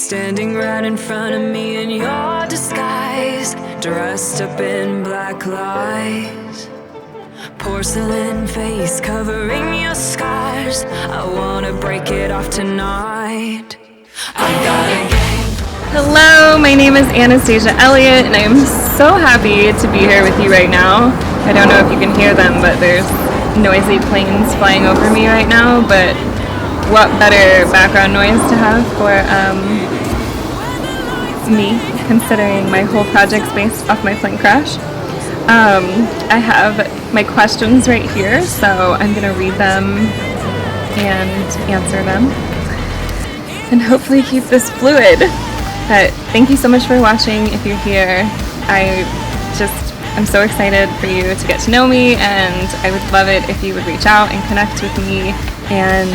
Standing right in front of me in your disguise, dressed up in black lies. Porcelain face covering your scars. I wanna break it off tonight. I got a game. Hello, my name is Anastasia Elliot, and I'm so happy to be here with you right now. I don't know if you can hear them, but there's noisy planes flying over me right now, but what better background noise to have for me, considering my whole project's based off my plane crash. I have my questions right here, so I'm going to read them and answer them and hopefully keep this fluid. But thank you so much for watching. If you're here, I'm so excited for you to get to know me, and I would love it if you would reach out and connect with me and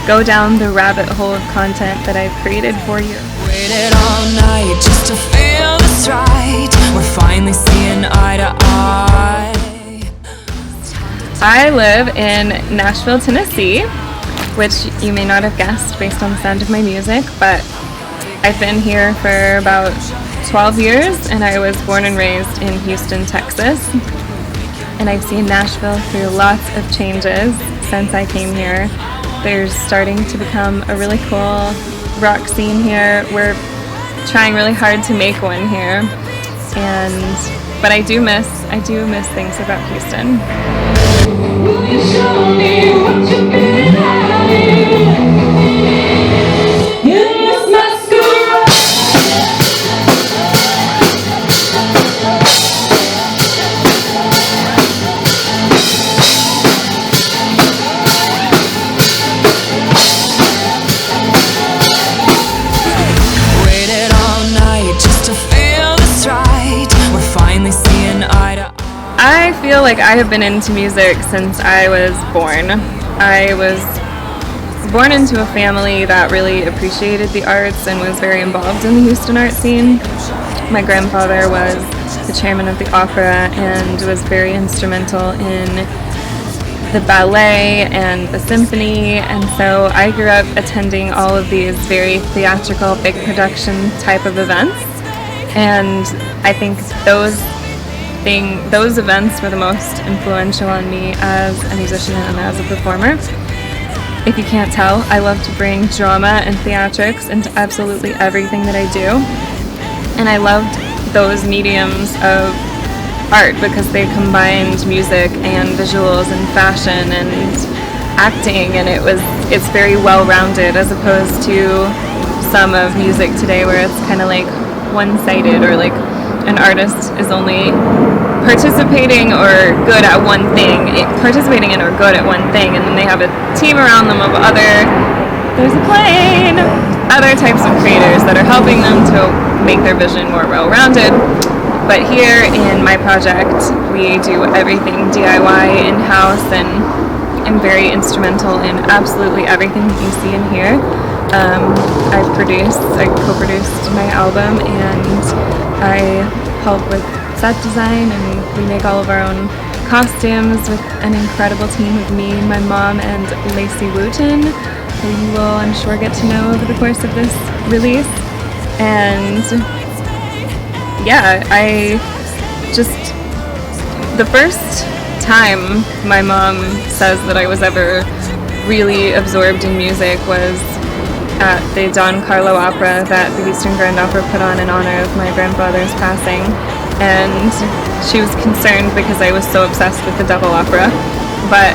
go down the rabbit hole of content that I've created for you. Waited all night just to feel this right. We're finally seeing eye to eye. I live in Nashville, Tennessee, which you may not have guessed based on the sound of my music, but I've been here for about 12 years, and I was born and raised in Houston, Texas. And I've seen Nashville through lots of changes since I came here. There's starting to become a really cool rock scene here. We're trying really hard to make one here, but I do miss things about Houston. Will you show me what you've been hiding? In this masquerade. Waited all night just to feel this right. We're finally seeing eye to eye. I feel like I have been into music since I was born. I was born into a family that really appreciated the arts and was very involved in the Houston art scene. My grandfather was the chairman of the opera and was very instrumental in the ballet and the symphony, and so I grew up attending all of these very theatrical, big production type of events, and I think those events were the most influential on me as a musician and as a performer. If you can't tell, I love to bring drama and theatrics into absolutely everything that I do. And I loved those mediums of art because they combined music and visuals and fashion and acting, and it's very well-rounded as opposed to some of music today where it's kind of like one-sided, or like an artist is only participating in or good at one thing, and then they have a team around them of other types of creators that are helping them to make their vision more well-rounded. But here in my project, we do everything DIY in-house, and I'm very instrumental in absolutely everything that you see in here. I co-produced my album, and I help with set design, and we make all of our own costumes with an incredible team of me, my mom, and Lacey Wooten, who you will, I'm sure, get to know over the course of this release. And yeah, the first time my mom says that I was ever really absorbed in music was at the Don Carlo Opera that the Houston Grand Opera put on in honor of my grandfather's passing. And she was concerned because I was so obsessed with the double opera, but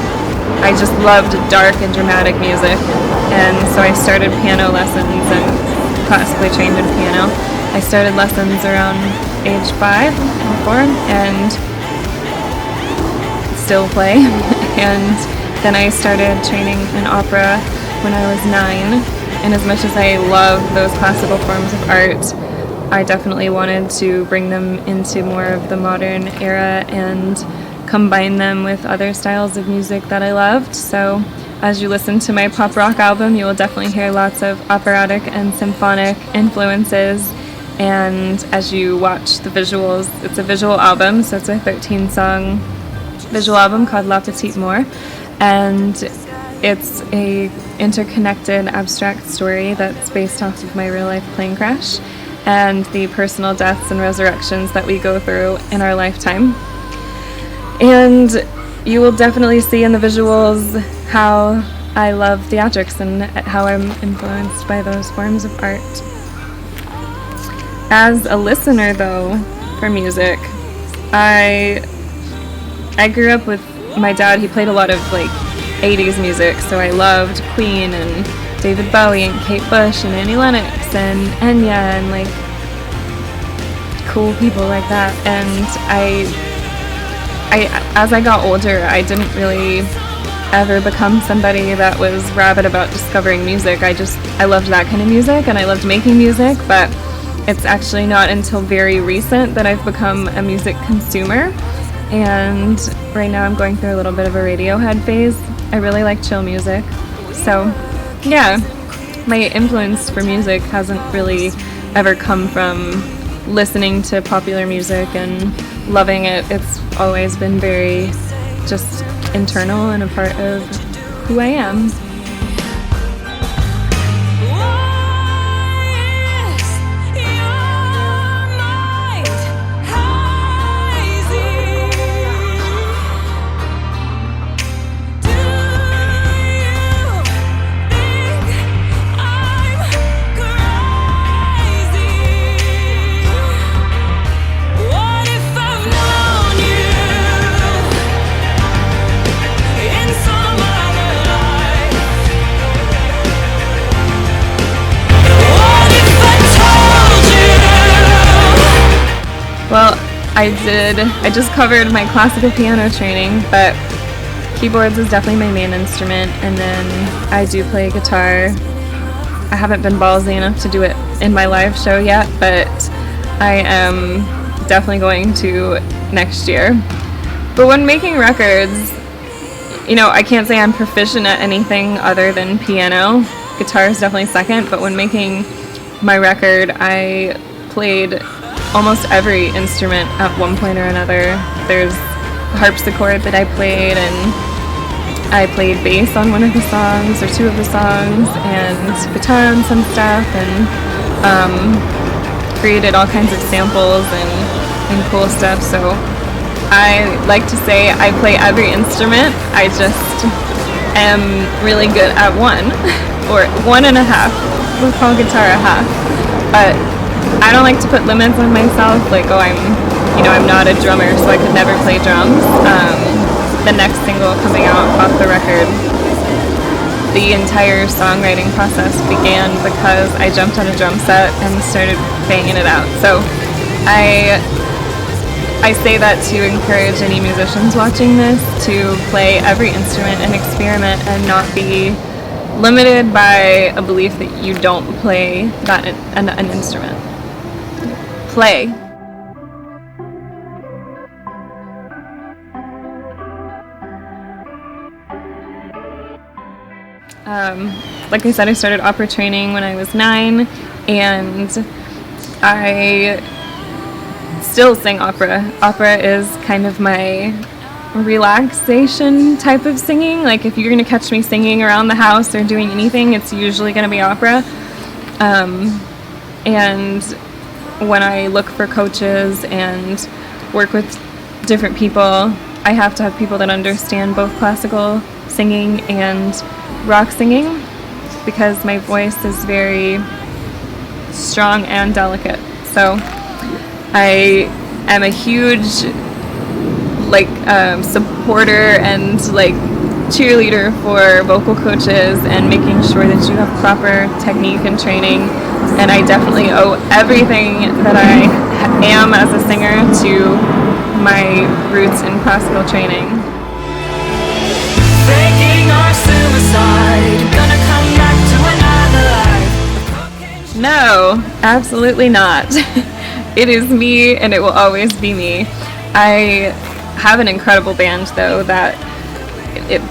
I just loved dark and dramatic music, and so I started piano lessons and classically trained in piano. I started lessons around age 5 or 4 and still play, and then I started training in opera when I was 9, and as much as I love those classical forms of art, I definitely wanted to bring them into more of the modern era and combine them with other styles of music that I loved. So as you listen to my pop rock album, you will definitely hear lots of operatic and symphonic influences. And as you watch the visuals, it's a visual album, so it's a 13-song visual album called La Petite More. And It's a interconnected abstract story that's based off of my real life plane crash and the personal deaths and resurrections that we go through in our lifetime. And you will definitely see in the visuals how I love theatrics and how I'm influenced by those forms of art. As a listener, though, for music, I grew up with my dad. He played a lot of like 80s music, so I loved Queen and David Bowie and Kate Bush and Annie Lennox and Enya and like cool people like that. And I as I got older, I didn't really ever become somebody that was rabid about discovering music. I loved that kind of music and I loved making music, but it's actually not until very recent that I've become a music consumer. And right now I'm going through a little bit of a Radiohead phase. I really like chill music. So yeah, my influence for music hasn't really ever come from listening to popular music and loving it. It's always been very just internal and a part of who I am. Well, I just covered my classical piano training, but keyboards is definitely my main instrument, and then I do play guitar. I haven't been ballsy enough to do it in my live show yet, but I am definitely going to next year. But when making records, I can't say I'm proficient at anything other than piano. Guitar is definitely second, but when making my record, I played almost every instrument at one point or another. There's harpsichord that I played, and I played bass on one of the songs or two of the songs, and guitar on some stuff, and created all kinds of samples and cool stuff. So I like to say I play every instrument. I just am really good at one or one and a half. We'll call guitar a half, but I don't like to put limits on myself, like, I'm not a drummer, so I could never play drums. The next single coming out off the record, the entire songwriting process began because I jumped on a drum set and started banging it out. So I say that to encourage any musicians watching this to play every instrument and experiment and not be limited by a belief that you don't play an instrument. Play. Like I said, I started opera training when I was 9, and I still sing opera. Opera is kind of my relaxation type of singing. Like, if you're going to catch me singing around the house or doing anything, it's usually going to be opera. And when I look for coaches and work with different people, I have to have people that understand both classical singing and rock singing, because my voice is very strong and delicate. So I am a huge supporter and cheerleader for vocal coaches and making sure that you have proper technique and training. And I definitely owe everything that I am as a singer to my roots in classical training. Faking our suicide, gonna come back to another life. No, absolutely not. It is me, and it will always be me. I have an incredible band, though, that it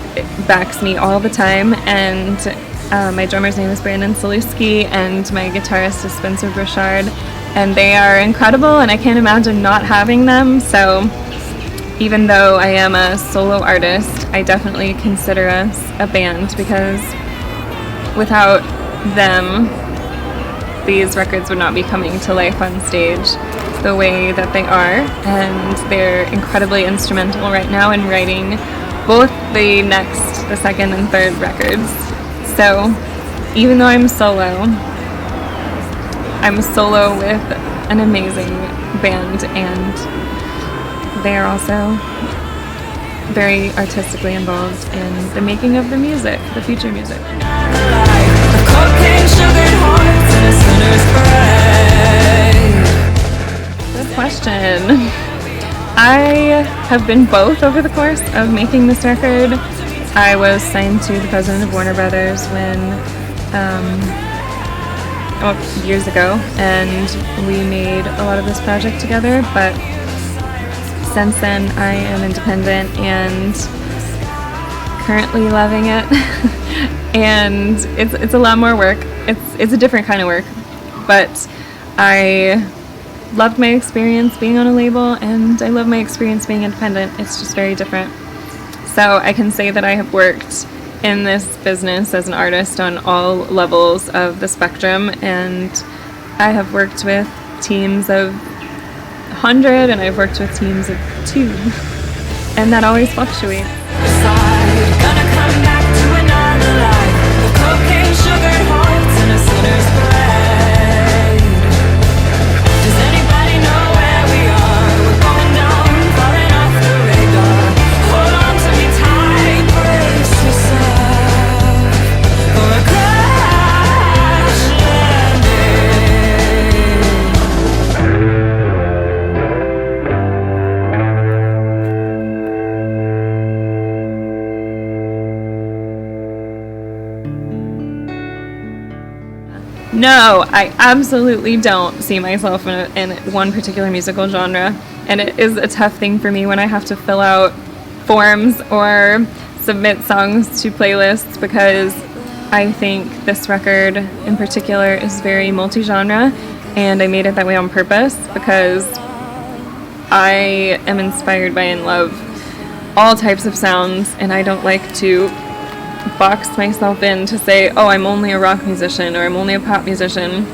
backs me all the time, and my drummer's name is Brandon Saluski, and my guitarist is Spencer Burchard, and they are incredible, and I can't imagine not having them. So even though I am a solo artist, I definitely consider us a band, because without them, these records would not be coming to life on stage the way that they are, and they're incredibly instrumental right now in writing both the second and third records. So even though I'm solo with an amazing band, and they are also very artistically involved in the making of the music, the future music. Good question. I have been both over the course of making this record. I was signed to the president of Warner Brothers years ago, and we made a lot of this project together, but since then I am independent and currently loving it. And it's a lot more work. It's a different kind of work, but I loved my experience being on a label, and I love my experience being independent. It's just very different. So I can say that I have worked in this business as an artist on all levels of the spectrum, and I have worked with teams of 100, and I've worked with teams of 2, and that always fluctuates. Gonna come back to another life. The cocaine sugar hearts and a sinner's parade. Does anybody know where we are? We're going down, falling off the radar. Hold on to me tight, brace yourself for a crash landing. No, I absolutely don't see myself in one particular musical genre, and it is a tough thing for me when I have to fill out forms or submit songs to playlists, because I think this record in particular is very multi-genre, and I made it that way on purpose because I am inspired by and love all types of sounds, and I don't like to box myself in to say, oh, I'm only a rock musician or I'm only a pop musician.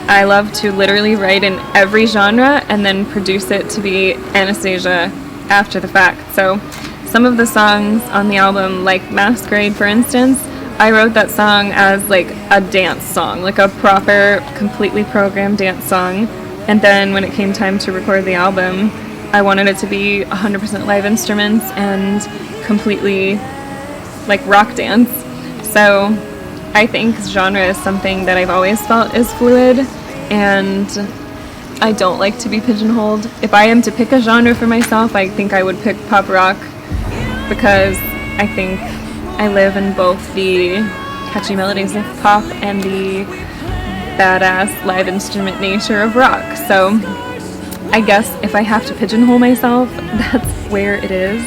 I love to literally write in every genre and then produce it to be Anastasia after the fact. So some of the songs on the album, like Masquerade for instance, I wrote that song as like a dance song, like a proper, completely programmed dance song. And then when it came time to record the album, I wanted it to be 100% live instruments and completely like rock dance. So I think genre is something that I've always felt is fluid, and I don't like to be pigeonholed. If I am to pick a genre for myself, I think I would pick pop rock, because I think I live in both the catchy melodies of pop and the badass live instrument nature of rock. So I guess if I have to pigeonhole myself, that's where it is.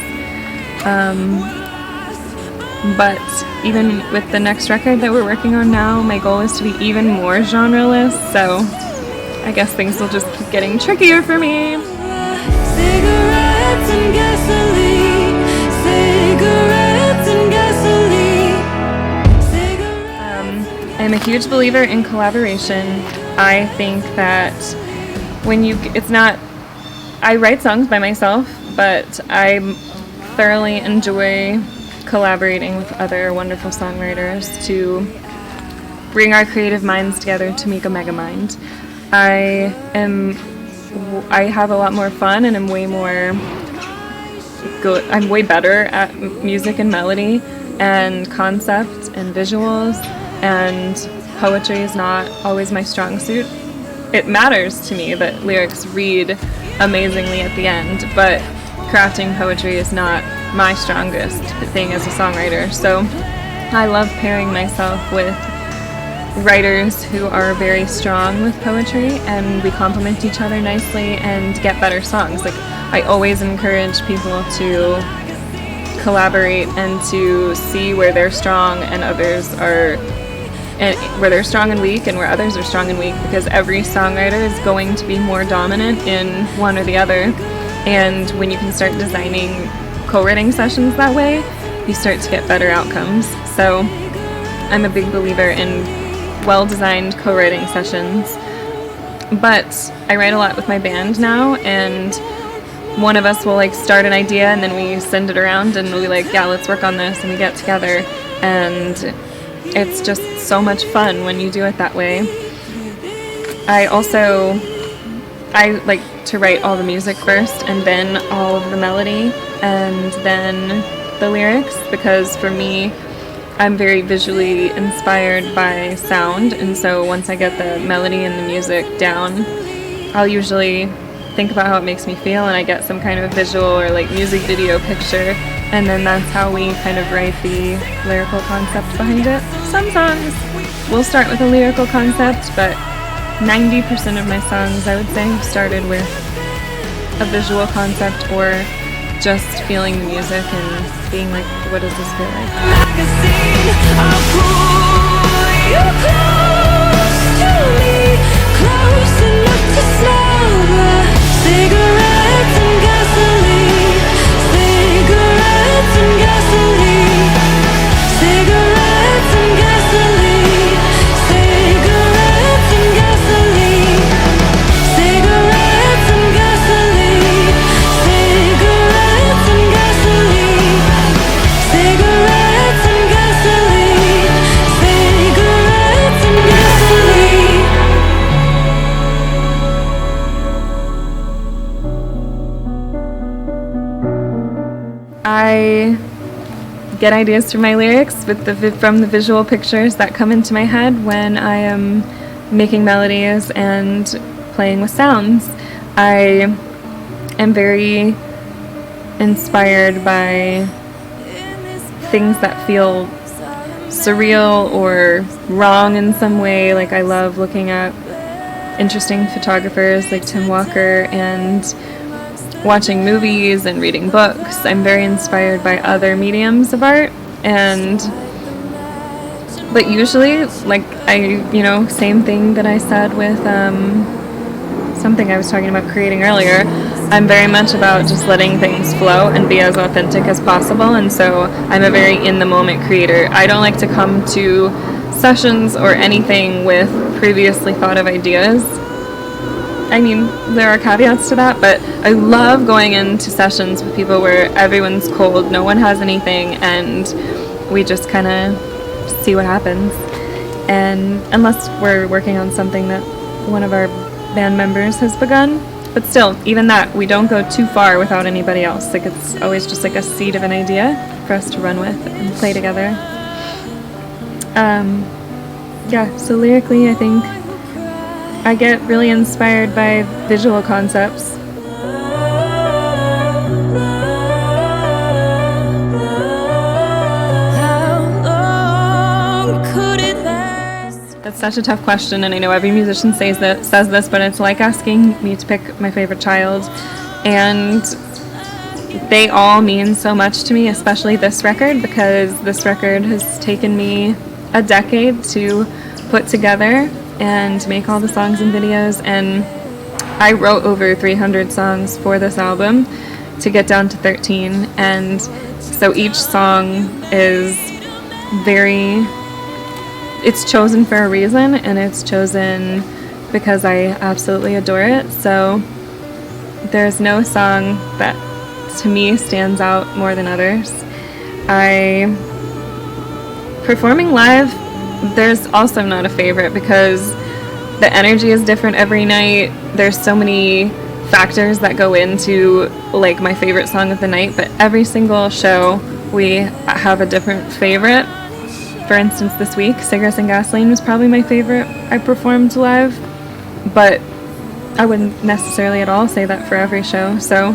But even with the next record that we're working on now, my goal is to be even more genreless, so I guess things will just keep getting trickier for me. Cigarettes and gasoline. Cigarettes and gasoline. I'm a huge believer in collaboration. I think that I write songs by myself, but I thoroughly enjoy collaborating with other wonderful songwriters to bring our creative minds together to make a mega mind. I have a lot more fun, and I'm way better at music and melody and concept and visuals, and poetry is not always my strong suit. It matters to me that lyrics read amazingly at the end, but crafting poetry is not my strongest thing as a songwriter. So I love pairing myself with writers who are very strong with poetry, and we complement each other nicely and get better songs. Like, I always encourage people to collaborate and to see where they're strong and where they're strong and weak, and where others are strong and weak, because every songwriter is going to be more dominant in one or the other. And when you can start designing co-writing sessions that way, you start to get better outcomes. So I'm a big believer in well-designed co-writing sessions. But I write a lot with my band now, and one of us will like start an idea and then we send it around and we like, yeah, let's work on this, and we get together, and it's just so much fun when you do it that way. I like to write all the music first and then all of the melody and then the lyrics, because for me, I'm very visually inspired by sound, and so once I get the melody and the music down, I'll usually think about how it makes me feel, and I get some kind of visual or like music video picture, and then that's how we kind of write the lyrical concept behind it. Some songs will start with a lyrical concept, but 90% of my songs, I would say, have started with a visual concept or just feeling the music and being like, what does this feel like? I'll pull you close to me, close enough to smell the cigarettes and gasoline, cigarettes and gasoline, cigarettes and gasoline, cigarettes and gasoline, cigarettes and gasoline, cigarettes and gasoline, cigarettes and gasoline, cigarettes and gasoline. I get ideas for my lyrics from the visual pictures that come into my head when I am making melodies and playing with sounds. I am very inspired by things that feel surreal or wrong in some way. Like I love looking at interesting photographers like Tim Walker and watching movies and reading books. I'm very inspired by other mediums of art, but usually, like same thing that I said with something I was talking about creating earlier. I'm very much about just letting things flow and be as authentic as possible, and so I'm a very in-the-moment creator. I don't like to come to sessions or anything with previously thought of ideas. I mean, there are caveats to that, but I love going into sessions with people where everyone's cold, no one has anything, and we just kind of see what happens. And unless we're working on something that one of our band members has begun, but still, even that, we don't go too far without anybody else. Like, it's always just like a seed of an idea for us to run with and play together. So lyrically, I think I get really inspired by visual concepts. That's such a tough question, and I know every musician says this, but it's like asking me to pick my favorite child, and they all mean so much to me, especially this record, because this record has taken me a decade to put together and make all the songs and videos, and I wrote over 300 songs for this album to get down to 13, and so each song is it's chosen for a reason, and it's chosen because I absolutely adore it. So there's no song that to me stands out more than others. Performing live, there's also not a favorite, because the energy is different every night. There's so many factors that go into like my favorite song of the night, but every single show we have a different favorite. For instance, this week, Cigarettes and Gasoline was probably my favorite I performed live, but I wouldn't necessarily at all say that for every show. So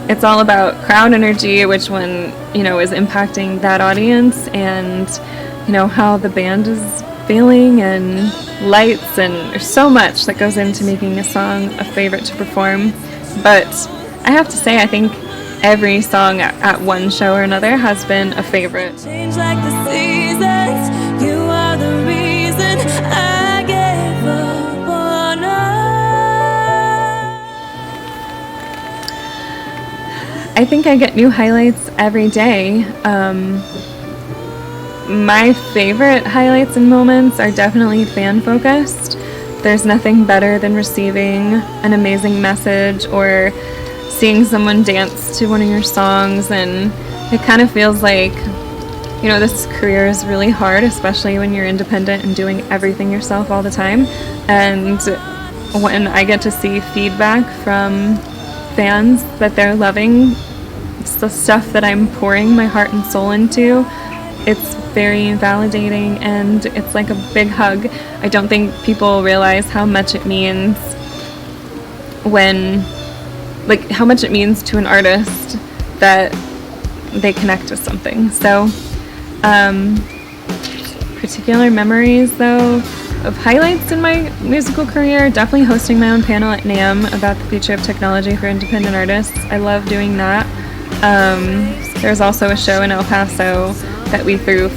it's all about crowd energy, which one, is impacting that audience, and, how the band is feeling, and lights, and there's so much that goes into making a song a favorite to perform. But I have to say, I think every song at one show or another has been a favorite. Change like the seasons, you are the reason I gave up on us. I think I get new highlights every day. My favorite highlights and moments are definitely fan-focused. There's nothing better than receiving an amazing message or seeing someone dance to one of your songs, and it kind of feels like, you know, this career is really hard, especially when you're independent and doing everything yourself all the time. And when I get to see feedback from fans that they're loving the stuff that I'm pouring my heart and soul into, it's very validating, and it's like a big hug. I don't think people realize how much it means when, like, how much it means to an artist that they connect with something. So, particular memories, though, of highlights in my musical career, definitely hosting my own panel at NAMM about the future of technology for independent artists. I love doing that. There's also a show in El Paso that we threw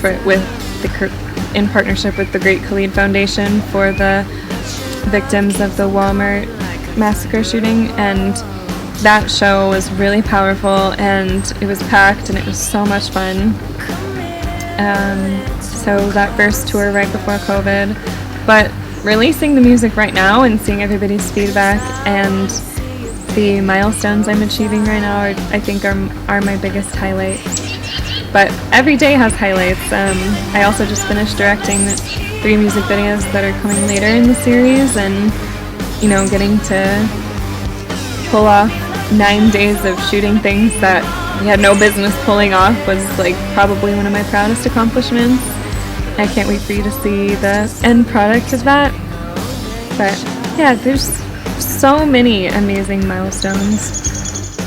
in partnership with the Great Khalid Foundation for the victims of the Walmart massacre shooting, and that show was really powerful, and it was packed, and it was so much fun. So that first tour right before COVID, but releasing the music right now and seeing everybody's feedback and the milestones I'm achieving right now I think are my biggest highlights. But every day has highlights. I also just finished directing 3 music videos that are coming later in the series, and, you know, getting to pull off 9 days of shooting things that we had no business pulling off was, like, probably one of my proudest accomplishments. I can't wait for you to see the end product of that. But yeah, there's so many amazing milestones.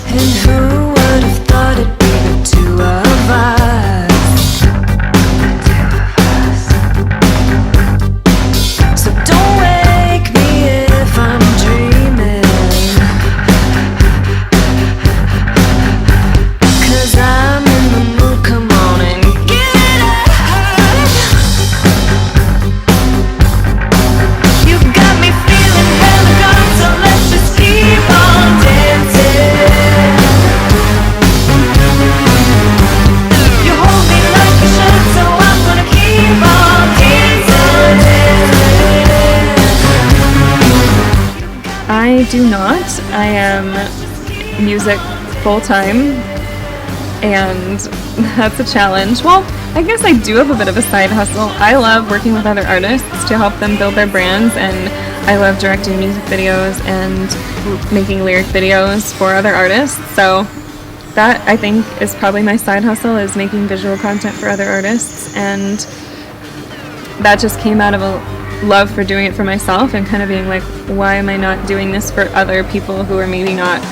And who would have thought it'd be the two of us? So don't wake me if I'm dreaming, 'cause I'm in the mood, come on and get it up. You got me feeling hella good, so let's just keep on dancing. You hold me like you should, so I'm gonna keep on dancing. I do not. I am music full-time, and that's a challenge. Well, I guess I do have a bit of a side hustle. I love working with other artists to help them build their brands, and I love directing music videos and making lyric videos for other artists. So that, I think, is probably my side hustle, is making visual content for other artists, and that just came out of a love for doing it for myself and kind of being like, why am I not doing this for other people who are maybe not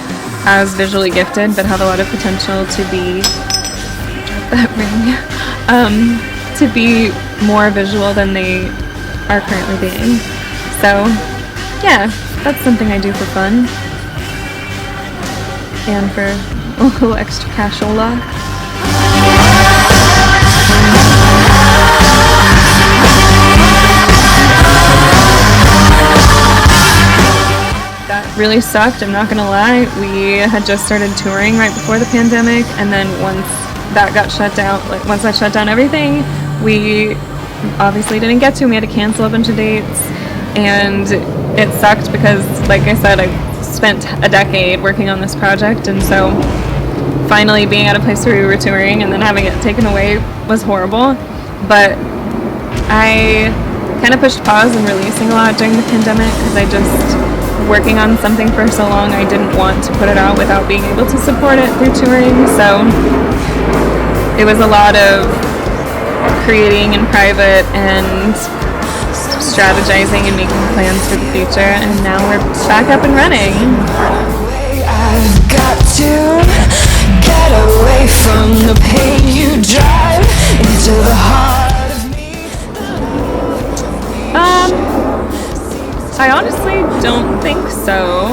as visually gifted but have a lot of potential to be to be more visual than they are currently being. So yeah, that's something I do for fun and for a little extra cashola. That really sucked, I'm not gonna lie. We had just started touring right before the pandemic, and then once that got shut down, like once that shut down everything, we obviously didn't get to, and we had to cancel a bunch of dates, and it sucked because, like I said, I spent a decade working on this project, and so finally being at a place where we were touring and then having it taken away was horrible. But I kind of pushed pause in releasing a lot during the pandemic because I just, working on something for so long, I didn't want to put it out without being able to support it through touring. So it was a lot of creating in private and strategizing and making plans for the future, and now we're back up and running. I've got to get away from the pain you drive into the heart of me. I honestly don't think so.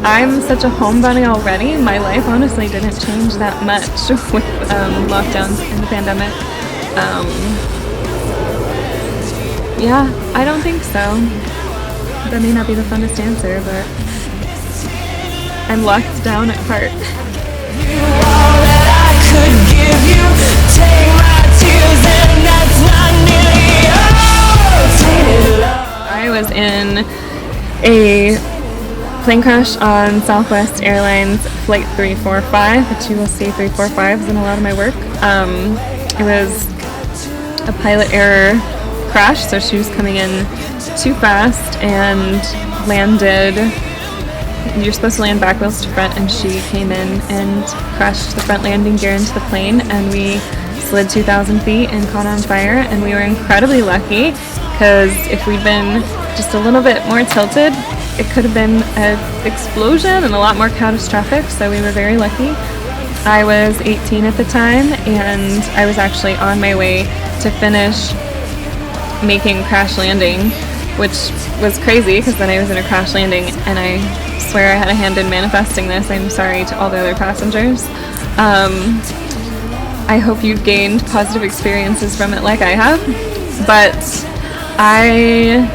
I'm such a homebody already. My life honestly didn't change that much with lockdowns and the pandemic. Yeah, I don't think so. That may not be the funnest answer, but I'm locked down at heart. All that I could give you, take my tears and that's not nearly all. Tainted love. I was in a plane crash on Southwest Airlines Flight 345, which you will see 345s in a lot of my work. It was a pilot error crash, so she was coming in too fast and landed. You're supposed to land back wheels to front, and she came in and crashed the front landing gear into the plane, and we slid 2,000 feet and caught on fire. And we were incredibly lucky, because if we'd been just a little bit more tilted, it could have been an explosion and a lot more catastrophic, so we were very lucky. I was 18 at the time, and I was actually on my way to finish making Crash Landing, which was crazy because then I was in a crash landing, and I swear I had a hand in manifesting this. I'm sorry to all the other passengers. I hope you've gained positive experiences from it like I have, but I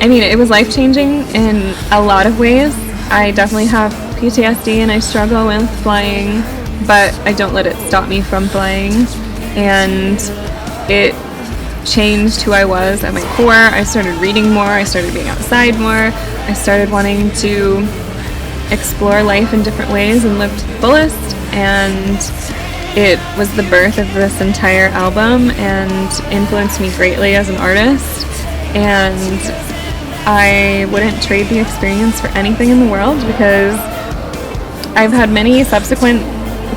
mean, it was life-changing in a lot of ways. I definitely have PTSD and I struggle with flying, but I don't let it stop me from flying, and it changed who I was at my core. I started reading more, I started being outside more, I started wanting to explore life in different ways and live to the fullest, and it was the birth of this entire album and influenced me greatly as an artist, and I wouldn't trade the experience for anything in the world, because I've had many subsequent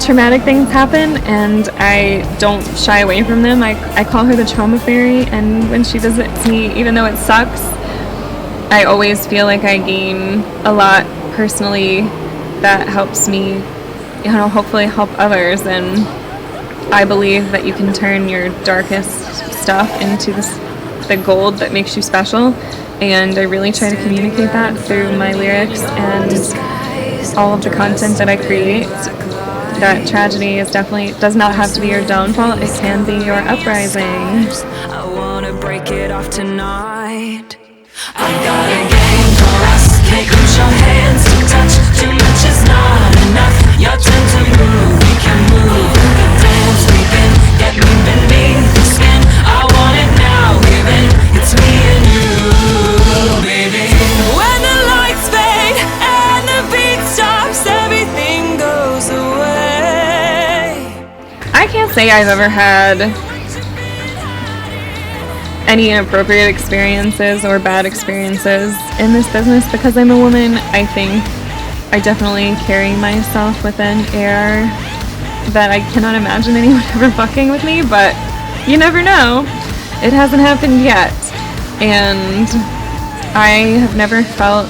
traumatic things happen and I don't shy away from them. I call her the trauma fairy, and when she visits me, even though it sucks, I always feel like I gain a lot personally that helps me, you know, hopefully help others. And I believe that you can turn your darkest stuff into the gold that makes you special, and I really try to communicate that through my lyrics and all of the content that I create. That tragedy does not have to be your downfall, it can be your uprising. I wanna break it off tonight. I got a game for us. Can't use your hands to touch. Too much is not enough. Your turn to move. We can move. We can dance. We can get me beneath the skin. I want it now. Even it's me and you, baby. When the lights fade and the beat stops, everything goes away. I can't say I've ever had any inappropriate experiences or bad experiences in this business because I'm a woman. I think I definitely carry myself with an air that I cannot imagine anyone ever fucking with me, but you never know. It hasn't happened yet. And I have never felt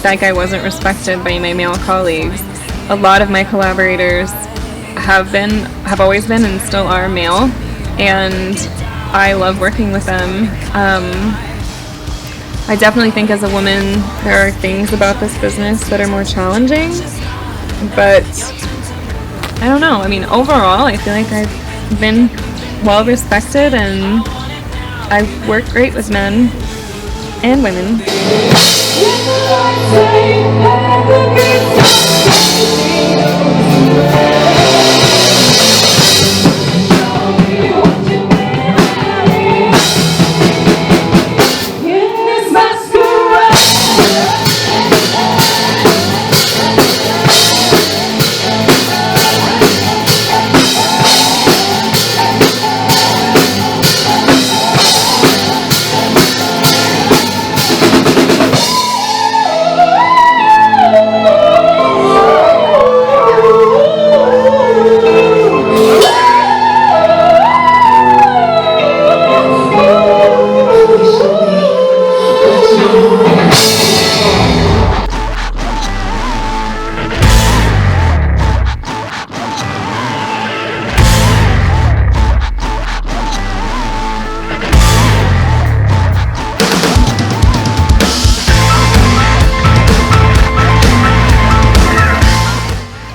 like I wasn't respected by my male colleagues. A lot of my collaborators have always been and still are male, and I love working with them. I definitely think as a woman there are things about this business that are more challenging, but I don't know. I mean, overall I feel like I've been well respected and I work great with men and women.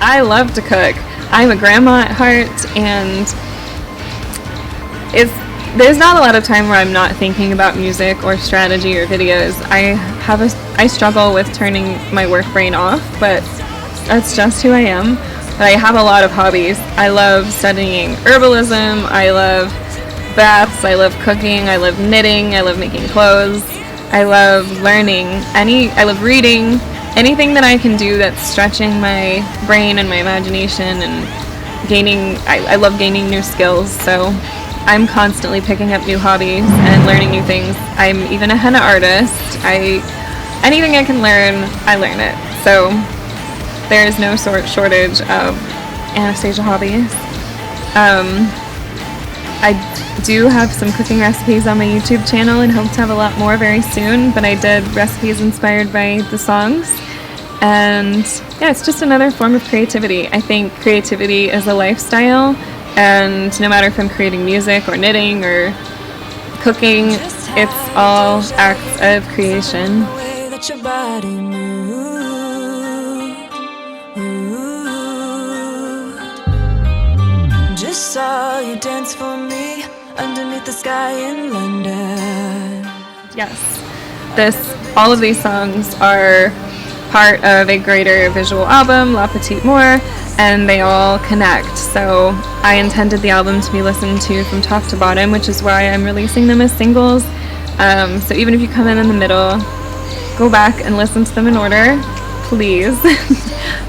I love to cook. I'm a grandma at heart, and there's not a lot of time where I'm not thinking about music or strategy or videos. I struggle with turning my work brain off, but that's just who I am. but I have a lot of hobbies. I love studying herbalism, I love baths, I love cooking, I love knitting, I love making clothes, I love learning, I love reading, anything that I can do that's stretching my brain and my imagination and I love gaining new skills, so I'm constantly picking up new hobbies and learning new things. I'm even a henna artist. Anything I can learn, I learn it. So there is no shortage of Anastasia hobbies. I do have some cooking recipes on my YouTube channel and hope to have a lot more very soon, but I did recipes inspired by the songs. And yeah, it's just another form of creativity. I think creativity is a lifestyle, and no matter if I'm creating music or knitting or cooking, it's all acts of creation. Just saw you dance for me underneath the sky in London. Yes, all of these songs are part of a greater visual album, La Petite More, and they all connect. So I intended the album to be listened to from top to bottom, which is why I'm releasing them as singles. So even if you come in the middle, go back and listen to them in order, please.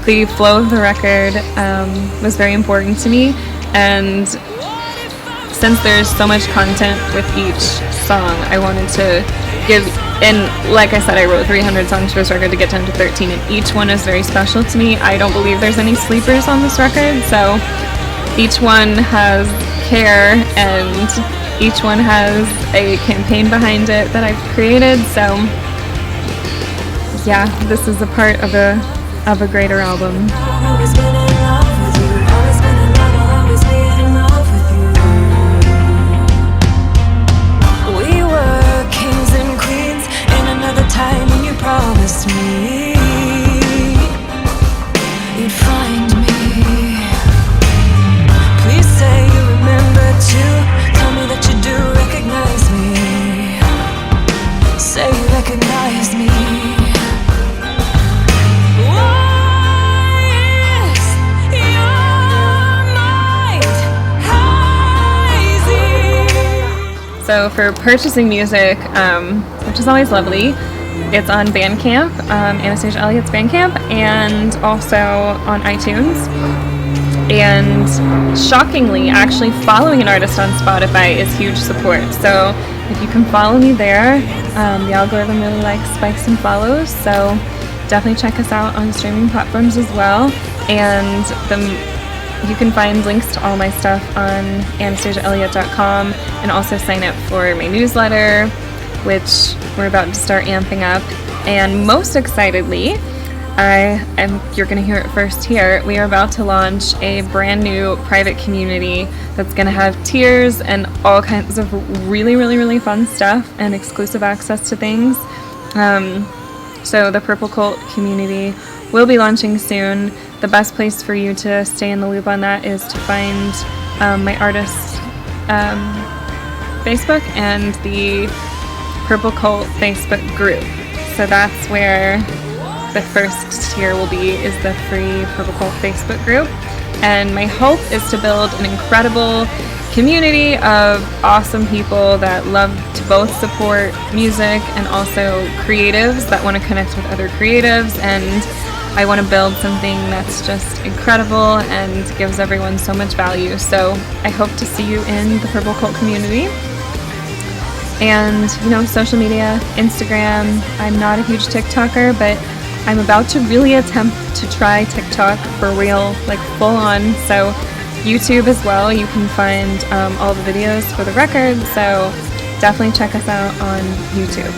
The flow of the record was very important to me, and since there's so much content with each song, I wanted to give, and like I said, I wrote 300 songs for this record to get down to 13, and each one is very special to me. I don't believe there's any sleepers on this record, so each one has care, and each one has a campaign behind it that I've created, so yeah, this is a part of a greater album. Time when you promised me you'd find me. Please say you remember to tell me that you do recognize me. Say you recognize me. Why is your mind hazy? So for purchasing music, which is always lovely, it's on Bandcamp, Anastasia Elliott's Bandcamp, and also on iTunes. And shockingly, actually following an artist on Spotify is huge support. So if you can follow me there, the algorithm really likes spikes and follows. So definitely check us out on streaming platforms as well. And you can find links to all my stuff on anastasiaelliot.com, and also sign up for my newsletter, which we're about to start amping up. And most excitedly, you're going to hear it first here, we are about to launch a brand new private community that's going to have tiers and all kinds of really, really, really fun stuff and exclusive access to things. So the Purple Cult community will be launching soon. The best place for you to stay in the loop on that is to find my artist Facebook and the Purple Cult Facebook group. So that's where the first tier will be, is the free Purple Cult Facebook group. And my hope is to build an incredible community of awesome people that love to both support music and also creatives that want to connect with other creatives. And I want to build something that's just incredible and gives everyone so much value. So I hope to see you in the Purple Cult community. And, social media, Instagram. I'm not a huge TikToker, but I'm about to really attempt to try TikTok for real, like full on. So YouTube as well, you can find all the videos for the record. So definitely check us out on YouTube.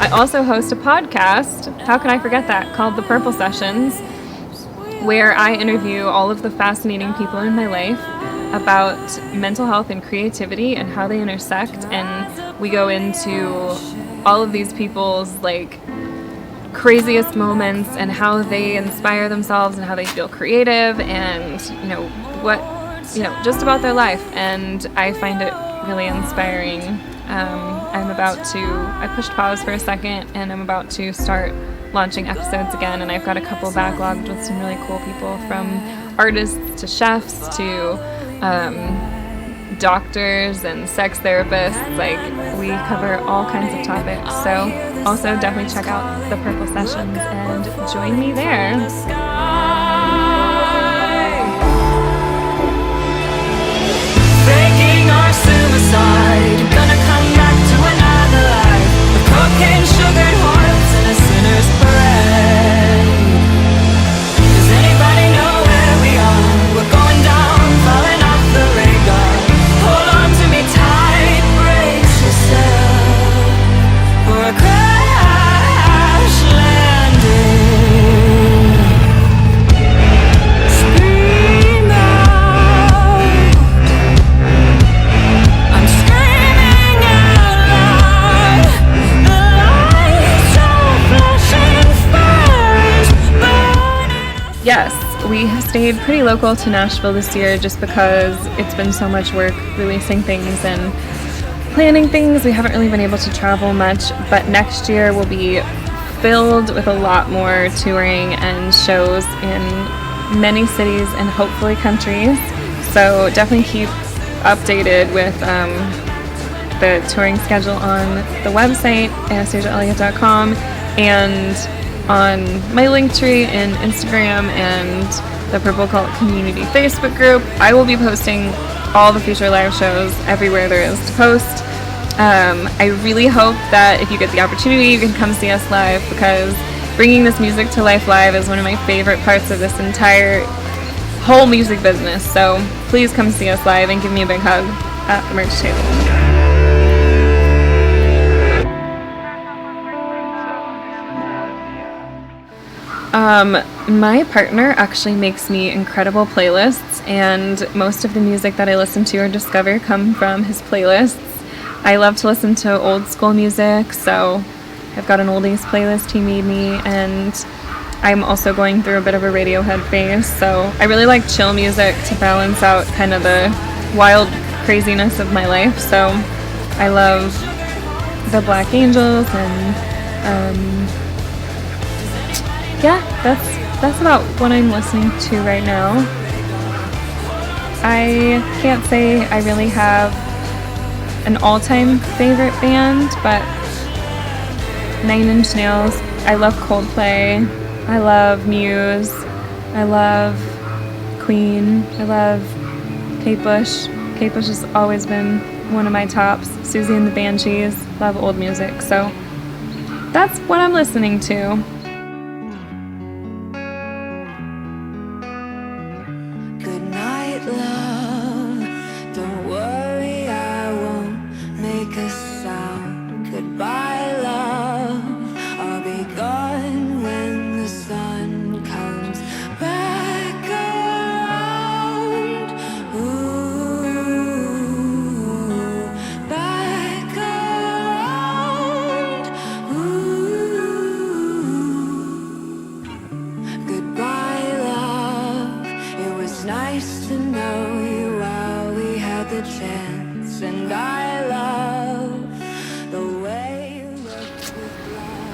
I also host a podcast, how can I forget that, called The Purple Sessions, where I interview all of the fascinating people in my life about mental health and creativity and how they intersect, and we go into all of these people's craziest moments and how they inspire themselves and how they feel creative and just about their life, and I find it really inspiring. I pushed pause for a second, and I'm about to start launching episodes again, and I've got a couple backlogged with some really cool people, from artists to chefs to doctors and sex therapists. Like, we cover all kinds of topics. So also definitely check out the Purple Sessions and join me there. Faking our suicide, gonna come back to another life. With cocaine, sugared hearts, and a sinner's parade. Does anybody know where we are? We're going down, falling off the radar. Hold on to me tight, brace yourself for a crash landing. Scream out, I'm screaming out loud. The lights are flashing, fires burning. Yes, we have stayed pretty local to Nashville this year just because it's been so much work releasing things and planning things. We haven't really been able to travel much, but next year will be filled with a lot more touring and shows in many cities and hopefully countries. So definitely keep updated with the touring schedule on the website, AnastasiaElliot.com, and on my Linktree and Instagram and the Purple Cult Community Facebook group. I will be posting all the future live shows everywhere there is to post. I really hope that if you get the opportunity, you can come see us live, because bringing this music to life live is one of my favorite parts of this entire whole music business. So please come see us live and give me a big hug at the merch table. My partner actually makes me incredible playlists, and most of the music that I listen to or discover come from his playlists. I love to listen to old school music, so I've got an oldies playlist he made me, and I'm also going through a bit of a Radiohead phase, so I really like chill music to balance out kind of the wild craziness of my life. So I love the Black Angels, and yeah, that's about what I'm listening to right now. I can't say I really have an all-time favorite band, but 9 Inch Nails, I love Coldplay, I love Muse, I love Queen, I love Kate Bush. Kate Bush has always been one of my tops. Susie and the Banshees, love old music, so that's what I'm listening to. Good night, love. Don't worry, I won't make a sound. Goodbye, love. I'll be gone when the sun comes back around. Ooh, back around. Ooh. Goodbye, love. It was nice to know you while we had the chance, and I love the way you looked with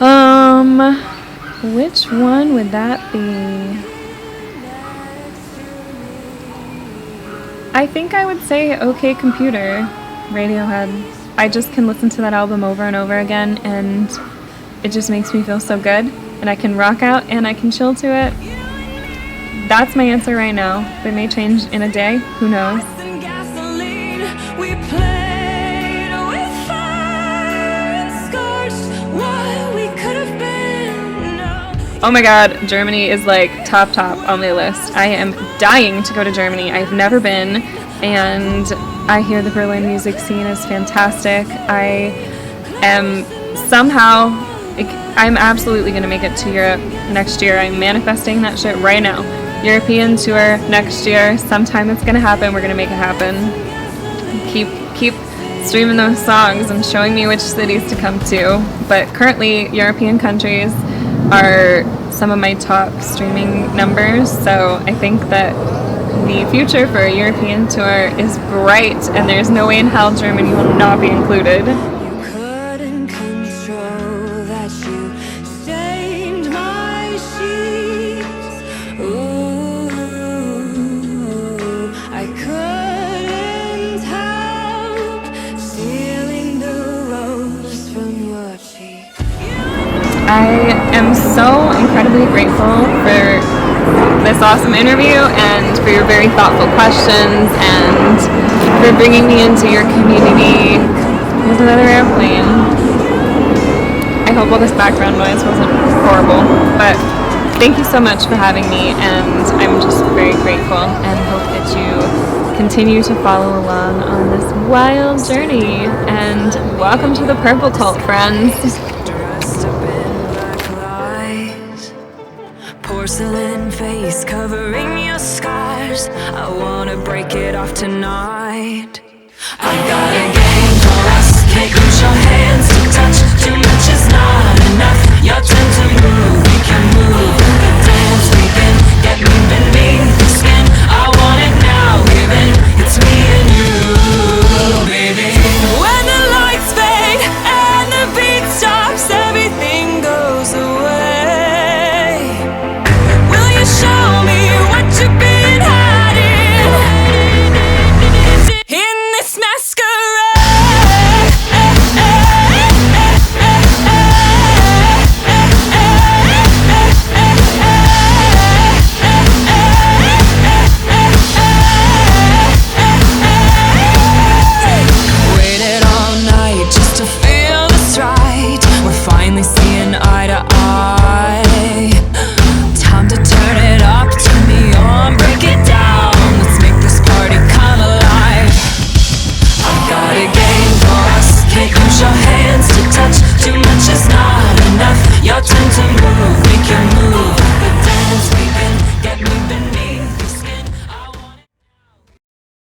love. Which one would that be? I think I would say OK Computer, Radiohead. I just can listen to that album over and over again, and it just makes me feel so good, and I can rock out and I can chill to it. That's my answer right now. It may change in a day, who knows? And gasoline, we played with fire and scorched what we could have been. No. Oh my god, Germany is like top on my list. I am dying to go to Germany. I've never been, and I hear the Berlin music scene is fantastic. I am somehow, I'm absolutely going to make it to Europe next year. I'm manifesting that shit right now. European tour next year. Sometime it's going to happen. We're going to make it happen. Keep streaming those songs and showing me which cities to come to. But currently, European countries are some of my top streaming numbers. So I think that the future for a European tour is bright, and there's no way in hell Germany will not be included. You couldn't control that you stained my I am so incredibly grateful for this awesome interview and for your very thoughtful questions and for bringing me into your community with another airplane. I hope all this background noise wasn't horrible, but thank you so much for having me, and I'm just very grateful and hope that you continue to follow along on this wild journey. And welcome to the Purple Cult, friends. Dressed up in black lies, porcelain face covering your scars. I wanna break it off tonight. I got a game for us. Can't reach your hands to touch. Too much is not enough. Your turn to move. We can move